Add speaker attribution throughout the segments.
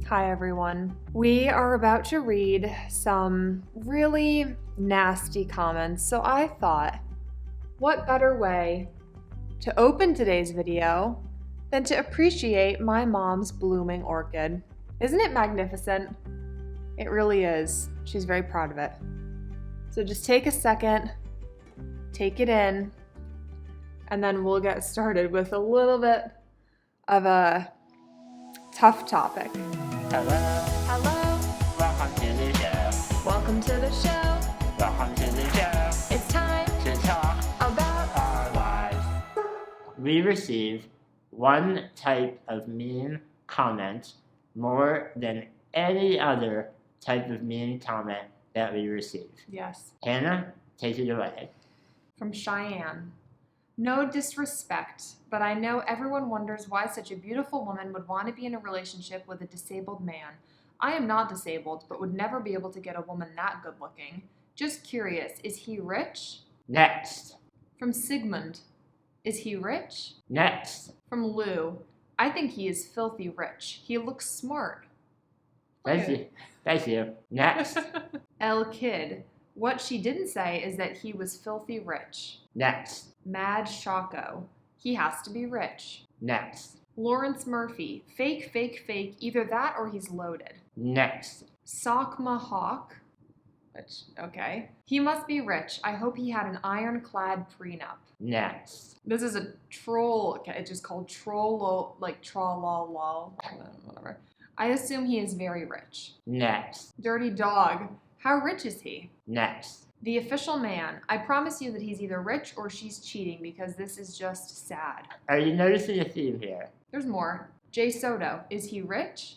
Speaker 1: Hi everyone. We are about to read some really nasty comments, so I thought, what better way to open today's video than to appreciate my mom's blooming orchid. Isn't it magnificent? It really is. She's very proud of it. So just take a second, take it in, and then we'll get started with a little bit of a tough topic.
Speaker 2: Hello.
Speaker 1: Hello.
Speaker 2: Welcome to the show.
Speaker 1: Welcome to the show.
Speaker 2: Welcome to the show.
Speaker 1: It's time
Speaker 2: To talk
Speaker 1: about
Speaker 2: our lives. We receive one type of mean comment more than any other type of mean comment that we receive.
Speaker 1: Yes.
Speaker 2: Hannah, take it away.
Speaker 1: From Cheyenne. No disrespect, but I know everyone wonders why such a beautiful woman would want to be in a relationship with a disabled man. I am not disabled, but would never be able to get a woman that good looking. Just curious, is he rich?
Speaker 2: Next.
Speaker 1: From Sigmund. Is he rich?
Speaker 2: Next.
Speaker 1: From Lou. I think he is filthy rich. He looks smart.
Speaker 2: Thank you. Thank you. Next.
Speaker 1: L Kid. What she didn't say is that he was filthy rich.
Speaker 2: Next.
Speaker 1: Mad Shaco. He has to be rich.
Speaker 2: Next.
Speaker 1: Lawrence Murphy. Fake, fake, fake. Either that or he's loaded.
Speaker 2: Next.
Speaker 1: Sockma Hawk. Which, okay. He must be rich. I hope he had an ironclad prenup.
Speaker 2: Next.
Speaker 1: This is a troll. Okay, it's just called troll, like tra-la-la, whatever. I assume he is very rich.
Speaker 2: Next.
Speaker 1: Dirty dog. How rich is he?
Speaker 2: Next.
Speaker 1: The official man. I promise you that he's either rich or she's cheating because this is just sad.
Speaker 2: Are you noticing a theme here?
Speaker 1: There's more. Jay Soto. Is he rich?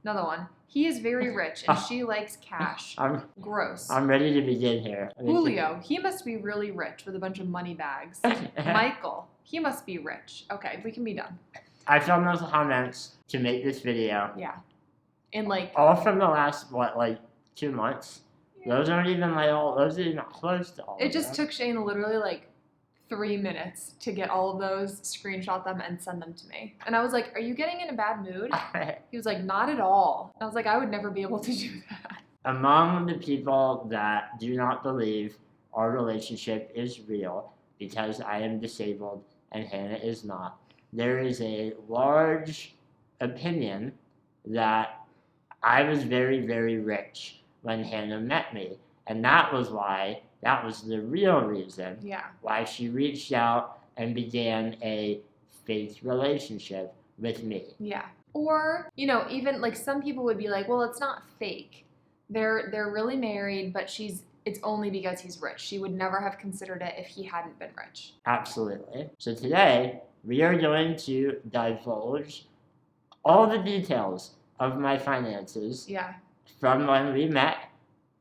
Speaker 1: Another one. He is very rich and she likes cash. Gross.
Speaker 2: I'm ready to begin here.
Speaker 1: Julio. He must be really rich with a bunch of money bags. Michael. He must be rich. Okay, we can be done.
Speaker 2: I filmed those comments to make this video.
Speaker 1: Yeah. And like...
Speaker 2: All from the last, 2 months? Those aren't even those are not close to all
Speaker 1: It
Speaker 2: of
Speaker 1: just
Speaker 2: them.
Speaker 1: took Shane literally 3 minutes to get all of those, screenshot them, and send them to me. And I was like, are you getting in a bad mood? He was like, not at all. I was like, I would never be able to do that.
Speaker 2: Among the people that do not believe our relationship is real because I am disabled and Hannah is not, there is a large opinion that I was very, very rich when Hannah met me. And that was the real reason why she reached out and began a fake relationship with me.
Speaker 1: Yeah. Or, even some people would be like, well, it's not fake. They're really married, but it's only because he's rich. She would never have considered it if he hadn't been rich.
Speaker 2: Absolutely. So today, we are going to divulge all the details of my finances from when we met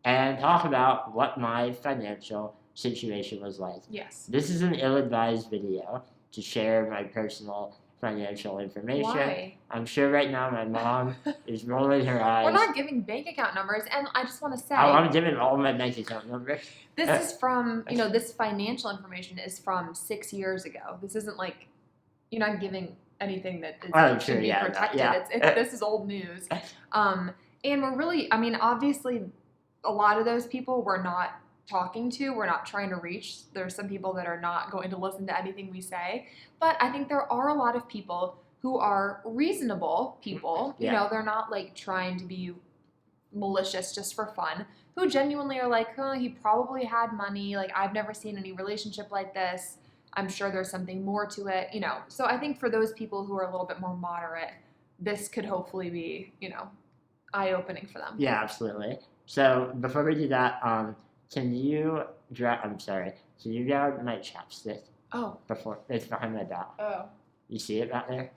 Speaker 2: and talk about what my financial situation was like.
Speaker 1: Yes.
Speaker 2: This is an ill-advised video to share my personal financial information.
Speaker 1: Why?
Speaker 2: I'm sure right now my mom is rolling her eyes.
Speaker 1: We're not giving bank account numbers, and I just want to say...
Speaker 2: Oh, I'm giving all my bank account numbers.
Speaker 1: This is from, this financial information is from 6 years ago. This isn't you're not giving anything that should be protected. This is old news. And we're really, obviously, a lot of those people we're not talking to, we're not trying to reach. There's some people that are not going to listen to anything we say. But I think there are a lot of people who are reasonable people. They're not trying to be malicious just for fun, who genuinely are he probably had money. I've never seen any relationship like this. I'm sure there's something more to it, So I think for those people who are a little bit more moderate, this could hopefully be, eye-opening for them.
Speaker 2: Yeah, absolutely. So before we do that, can you grab my chapstick?
Speaker 1: Oh.
Speaker 2: It's behind my back.
Speaker 1: Oh.
Speaker 2: You see it back there?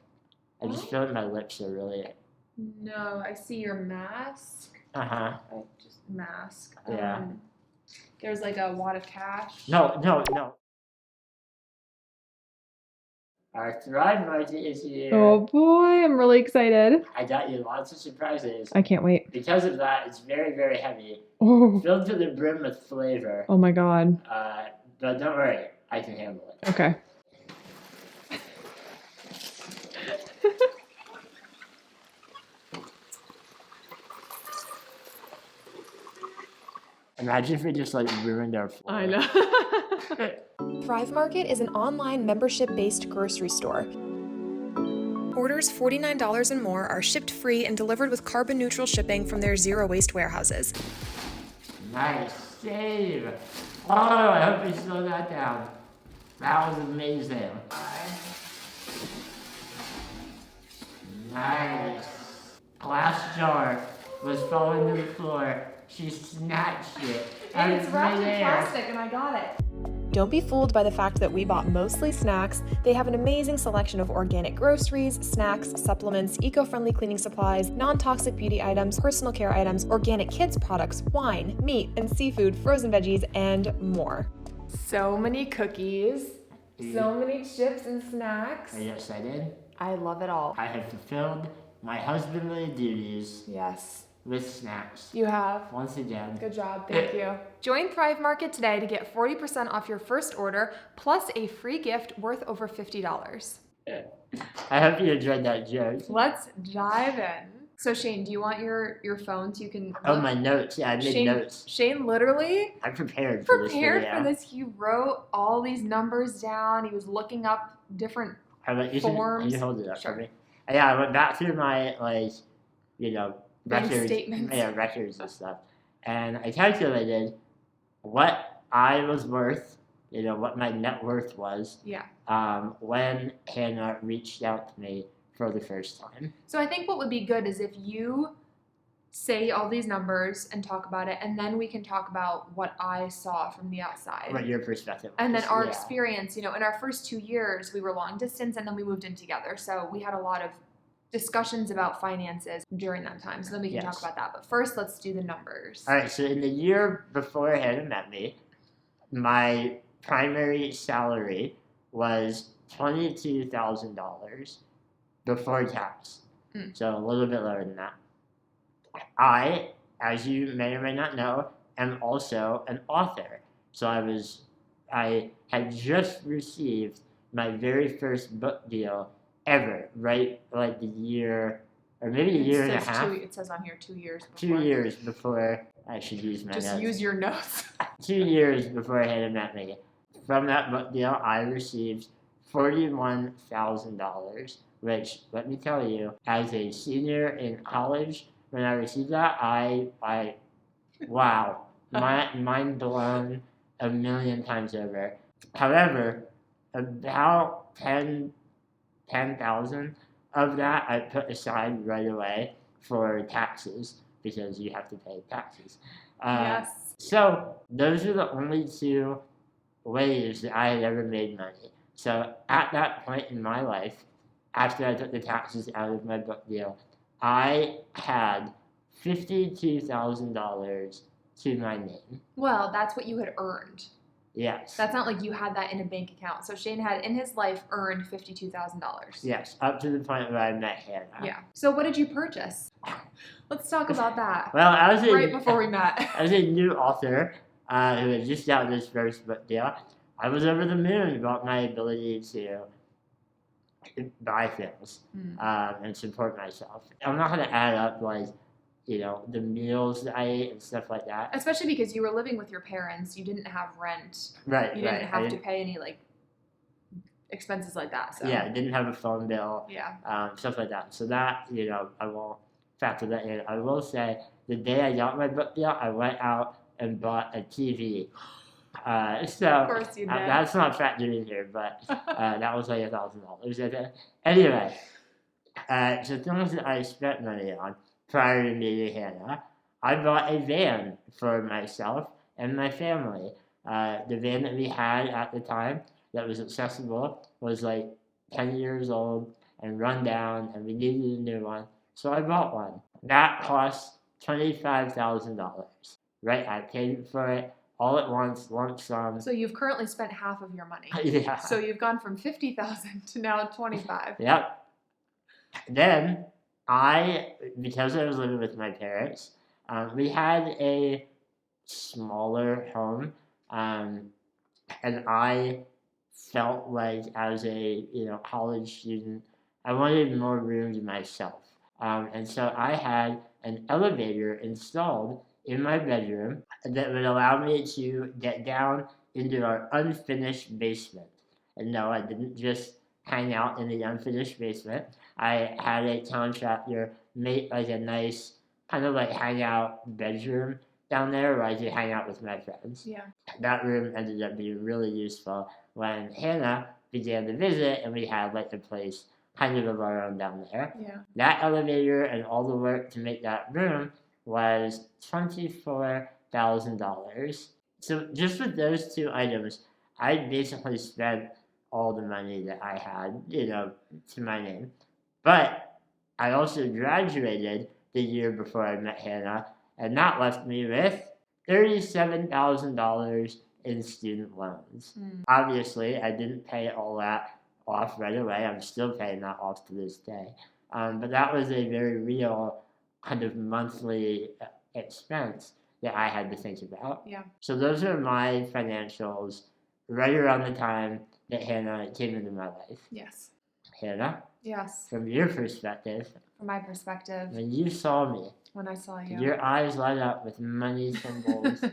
Speaker 2: I just feel like my lips are really...
Speaker 1: No, I see your mask.
Speaker 2: Uh-huh.
Speaker 1: Just mask.
Speaker 2: Yeah.
Speaker 1: There's a wad of cash.
Speaker 2: No. Our Thrive Market is here.
Speaker 1: Oh boy, I'm really excited.
Speaker 2: I got you lots of surprises.
Speaker 1: I can't wait.
Speaker 2: Because of that, it's very, very heavy.
Speaker 1: Oh.
Speaker 2: Filled to the brim with flavor.
Speaker 1: Oh my god.
Speaker 2: But don't worry, I can handle it.
Speaker 1: Okay.
Speaker 2: Imagine if we just like ruined our floor.
Speaker 1: I know.
Speaker 3: Thrive Market is an online membership-based grocery store. Orders $49 and more are shipped free and delivered with carbon-neutral shipping from their zero-waste warehouses.
Speaker 2: Nice save. Oh, I hope we slow that down. That was amazing. Nice. Glass jar was falling to the floor. She snatched it.
Speaker 1: And it's wrapped in plastic, and I got it.
Speaker 3: Don't be fooled by the fact that we bought mostly snacks. They have an amazing selection of organic groceries, snacks, supplements, eco-friendly cleaning supplies, non-toxic beauty items, personal care items, organic kids products, wine, meat and seafood, frozen veggies, and more.
Speaker 1: So many cookies, so many chips and snacks.
Speaker 2: Are you excited?
Speaker 1: I love it all.
Speaker 2: I have fulfilled my husbandly duties
Speaker 1: Yes.
Speaker 2: with snacks.
Speaker 1: You have.
Speaker 2: Once again.
Speaker 1: Good job. Thank you. Join Thrive Market today to get 40% off your first order plus a free gift worth over $50.
Speaker 2: I hope you enjoyed that joke.
Speaker 1: Let's dive in. So Shane, do you want your phone so you can
Speaker 2: Oh, my notes. Yeah, I made notes.
Speaker 1: Shane literally
Speaker 2: I prepared for this video.
Speaker 1: He wrote all these numbers down. He was looking up different forms.
Speaker 2: You hold it up
Speaker 1: Sure.
Speaker 2: for me. Yeah, I went back through my,
Speaker 1: Bank
Speaker 2: records.
Speaker 1: statements.
Speaker 2: Yeah, records and stuff. And I calculated what I was worth, what my net worth was.
Speaker 1: Yeah.
Speaker 2: When Hannah reached out to me for the first time.
Speaker 1: So I think what would be good is if you say all these numbers and talk about it, and then we can talk about what I saw from the outside.
Speaker 2: What your perspective was.
Speaker 1: And then our experience, in our first 2 years, we were long distance and then we moved in together. So we had a lot of discussions about finances during that time. So then we can talk about that. But first, let's do the numbers.
Speaker 2: All right, so in the year before Hannah met me, my primary salary was $22,000 before tax. So a little bit lower than that. I, as you may or may not know, am also an author. So I had just received my very first book deal ever, right? Like the year, or maybe a year and a half.
Speaker 1: It says on here 2 years before.
Speaker 2: 2 years before I should use my notes.
Speaker 1: Just use your notes.
Speaker 2: 2 years before Hannah met me. From that book deal, I received $41,000, which, let me tell you, as a senior in college, when I received that, wow, mind blown a million times over. However, about 10,000 of that I put aside right away for taxes, because you have to pay taxes.
Speaker 1: Yes.
Speaker 2: So those are the only two ways that I had ever made money. So at that point in my life, after I took the taxes out of my book deal, I had $52,000 to my name.
Speaker 1: Well, that's what you had earned.
Speaker 2: Yes.
Speaker 1: That's not like you had that in a bank account. So Shane had, in his life, earned $52,000.
Speaker 2: Yes, up to the point where I met Hannah.
Speaker 1: Yeah. So what did you purchase? Let's talk about that.
Speaker 2: Well, I was
Speaker 1: right before we met.
Speaker 2: I was a new author who had just gotten his first book deal. I was over the moon about my ability to buy things and support myself. I'm not going to add up the meals that I ate and stuff like that.
Speaker 1: Especially because you were living with your parents. You didn't have rent.
Speaker 2: Right.
Speaker 1: You didn't have to pay any expenses like that. So.
Speaker 2: Yeah, I didn't have a phone bill.
Speaker 1: Yeah.
Speaker 2: Stuff like that. So that, I will factor that in. I will say the day I got my book deal, I went out and bought a TV. So
Speaker 1: of course you did.
Speaker 2: That's not factored in here, but that was like $1,000. Anyway, so things that I spent money on prior to meeting Hannah, I bought a van for myself and my family. The van that we had at the time that was accessible was 10 years old and run down, and we needed a new one. So I bought one. That cost $25,000. Right? I paid for it all at once, lump sum.
Speaker 1: So you've currently spent half of your money.
Speaker 2: Yeah.
Speaker 1: So you've gone from $50,000 to now $25,000.
Speaker 2: Yep. Then because I was living with my parents, we had a smaller home, and I felt like as a college student, I wanted more room to myself, and so I had an elevator installed in my bedroom that would allow me to get down into our unfinished basement. And no, I didn't just hang out in the unfinished basement. I had a contractor make like a nice kind of like hangout bedroom down there where I could hang out with my friends.
Speaker 1: Yeah.
Speaker 2: That room ended up being really useful when Hannah began to visit and we had like a place kind of our own down there.
Speaker 1: Yeah.
Speaker 2: That elevator and all the work to make that room was $24,000. So just with those two items, I basically spent all the money that I had, to my name. But I also graduated the year before I met Hannah, and that left me with $37,000 in student loans. Obviously, I didn't pay all that off right away. I'm still paying that off to this day. But that was a very real kind of monthly expense that I had to think about.
Speaker 1: Yeah.
Speaker 2: So those are my financials right around the time that Hannah came into my life.
Speaker 1: Yes.
Speaker 2: Hannah?
Speaker 1: Yes.
Speaker 2: From your perspective.
Speaker 1: From my perspective.
Speaker 2: When you saw me.
Speaker 1: When I saw you.
Speaker 2: Your eyes light up with money symbols.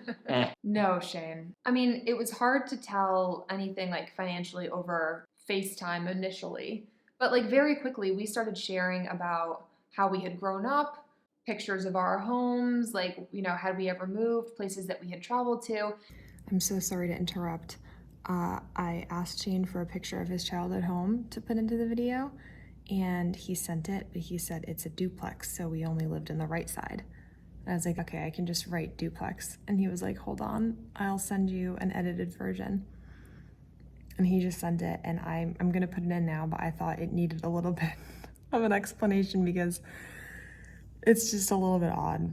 Speaker 1: No, Shane. I mean, it was hard to tell anything like financially over FaceTime initially. But like very quickly, we started sharing about how we had grown up, pictures of our homes, like, had we ever moved, places that we had traveled to.
Speaker 3: I'm so sorry to interrupt. I asked Shane for a picture of his childhood home to put into the video, and he sent it, but he said it's a duplex, so we only lived in the right side. And I was like, okay, I can just write duplex. And he was like, hold on, I'll send you an edited version. And he just sent it, and I'm gonna put it in now, but I thought it needed a little bit of an explanation because it's just a little bit odd.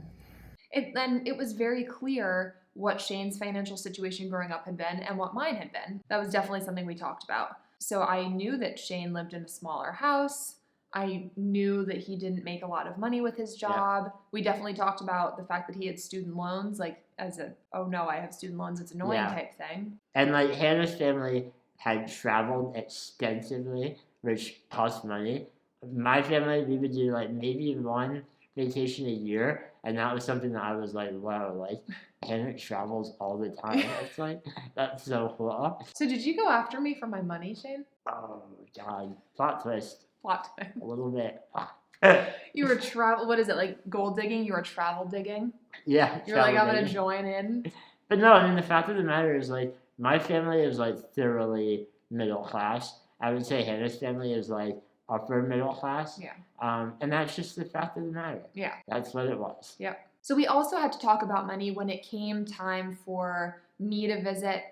Speaker 1: It was very clear what Shane's financial situation growing up had been and what mine had been. That was definitely something we talked about. So I knew that Shane lived in a smaller house. I knew that he didn't make a lot of money with his job. Yeah. We definitely talked about the fact that he had student loans, like as a, oh no, I have student loans, it's annoying type thing.
Speaker 2: And like Hannah's family had traveled extensively, which cost money. My family, we would do like maybe one vacation a year, and that was something that I was like, wow, like Hannah travels all the time. It's like, that's so cool.
Speaker 1: So did you go after me for my money, Shane?
Speaker 2: Oh God, plot twist.
Speaker 1: Plot twist.
Speaker 2: A little bit.
Speaker 1: You were what is it, like gold digging? You were travel digging?
Speaker 2: Yeah.
Speaker 1: You're like, I'm gonna join in.
Speaker 2: But no, I mean the fact of the matter is like my family is like thoroughly middle class. I would say Hannah's family is like upper middle class.
Speaker 1: Yeah.
Speaker 2: And that's just the fact of the matter.
Speaker 1: Yeah.
Speaker 2: That's what it was.
Speaker 1: Yeah. So we also had to talk about money when it came time for me to visit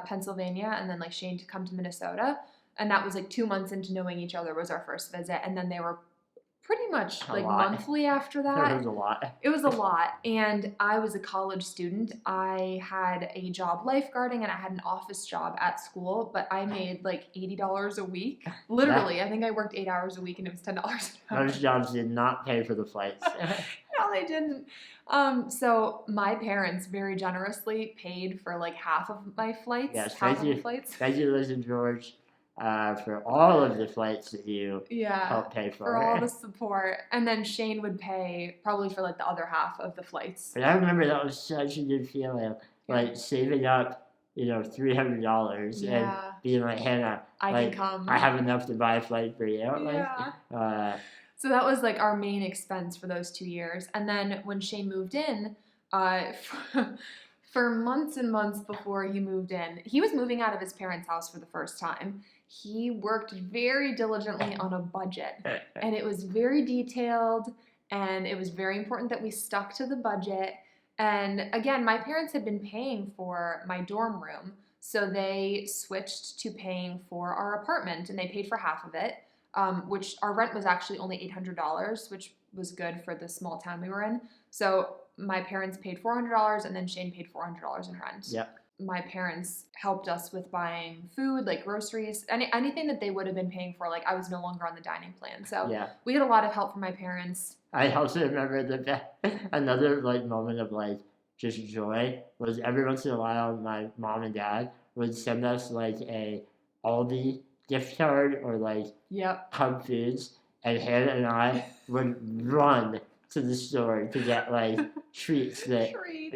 Speaker 1: Pennsylvania and then like Shane to come to Minnesota. And that was like 2 months into knowing each other was our first visit. And then they were pretty much like monthly after that.
Speaker 2: It was a lot.
Speaker 1: It was a lot. And I was a college student. I had a job lifeguarding and I had an office job at school, but I made like $80 a week. Literally, yeah. I think I worked 8 hours a week and it was $10 an hour.
Speaker 2: Those jobs did not pay for the flights.
Speaker 1: No, they didn't. So my parents very generously paid for like half of my flights.
Speaker 2: Yes,
Speaker 1: half of the flights.
Speaker 2: Thank you, Liz and George. For all of the flights that you helped pay for.
Speaker 1: For all the support. And then Shane would pay probably for like the other half of the flights.
Speaker 2: But I remember that was such a good feeling, like saving up, $300 and being like, Hannah,
Speaker 1: I can come.
Speaker 2: I have enough to buy a flight for you.
Speaker 1: Yeah. So that was like our main expense for those 2 years. And then when Shane moved in, for months and months before he moved in, he was moving out of his parents' house for the first time. He worked very diligently on a budget, and it was very detailed, and it was very important that we stuck to the budget. And again, my parents had been paying for my dorm room, so they switched to paying for our apartment, and they paid for half of it, which our rent was actually only $800, which was good for the small town we were in. So my parents paid $400, and then Shane paid $400 in rent.
Speaker 2: Yep.
Speaker 1: My parents helped us with buying food, like groceries, anything that they would have been paying for. Like I was no longer on the dining plan, so we had a lot of help from my parents.
Speaker 2: I also remember another moment of just joy was every once in a while my mom and dad would send us a Aldi gift card or Cub Foods, and Hannah and I would run to the store to get like treats that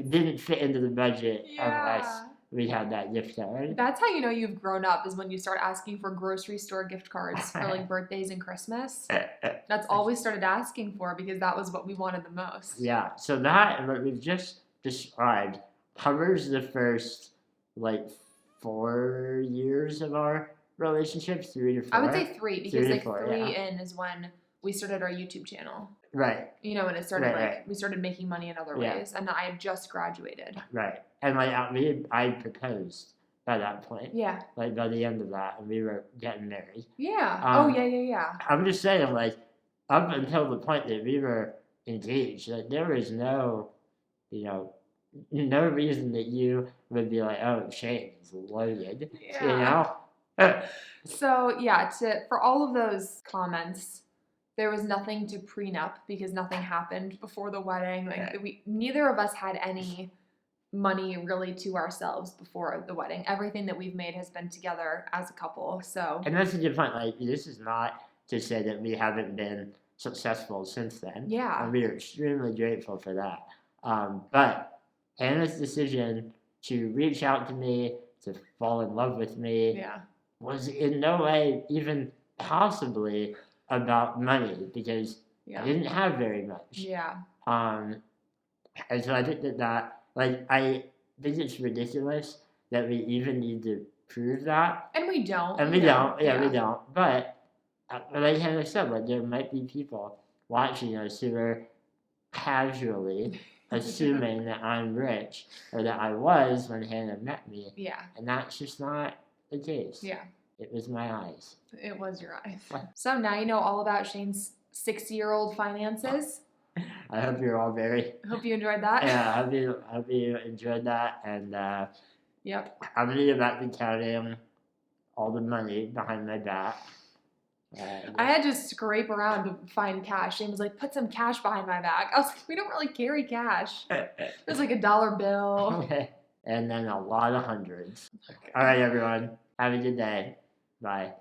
Speaker 2: didn't fit into the budget unless we had that gift card.
Speaker 1: That's how you know you've grown up, is when you start asking for grocery store gift cards for like birthdays and Christmas. That's all we started asking for because that was what we wanted the most.
Speaker 2: Yeah, so that and what we've just described covers the first like 4 years of our relationship, 3 to 4.
Speaker 1: I would say 3 because like 3 in is when we started our YouTube channel.
Speaker 2: Right.
Speaker 1: You know, when it started we started making money in other ways, and I had just graduated.
Speaker 2: Right. And like I proposed by that point.
Speaker 1: Yeah.
Speaker 2: Like by the end of that, and we were getting married.
Speaker 1: Yeah. Yeah.
Speaker 2: I'm just saying, like, up until the point that we were engaged, like there was no reason that you would be like, oh, Shane is loaded.
Speaker 1: Yeah.
Speaker 2: You know?
Speaker 1: So yeah, for all of those comments, there was nothing to prenup because nothing happened before the wedding. Like neither of us had any money really to ourselves before the wedding. Everything that we've made has been together as a couple. So,
Speaker 2: and that's a good point. Like, this is not to say that we haven't been successful since then.
Speaker 1: Yeah.
Speaker 2: And we are extremely grateful for that. But Hannah's decision to reach out to me, to fall in love with me, was in no way even possibly about money, because I didn't have very much.
Speaker 1: Yeah.
Speaker 2: And so I think that I think it's ridiculous that we even need to prove that.
Speaker 1: And we don't.
Speaker 2: And we don't. Yeah, we don't. But like Hannah said, like there might be people watching us who are casually assuming that I'm rich, or that I was when Hannah met me.
Speaker 1: Yeah.
Speaker 2: And that's just not the case.
Speaker 1: Yeah.
Speaker 2: It was my eyes.
Speaker 1: It was your eyes. So now you know all about Shane's 60-year-old finances.
Speaker 2: I hope you're all very...
Speaker 1: Hope you enjoyed that.
Speaker 2: Yeah, I hope you enjoyed that. And
Speaker 1: yep.
Speaker 2: I'm going to get back to counting all the money behind my back.
Speaker 1: I had to scrape around to find cash. Shane was like, put some cash behind my back. I was like, we don't really carry cash. There's like $1 bill.
Speaker 2: And then a lot of hundreds. All right, everyone. Have a good day. Bye.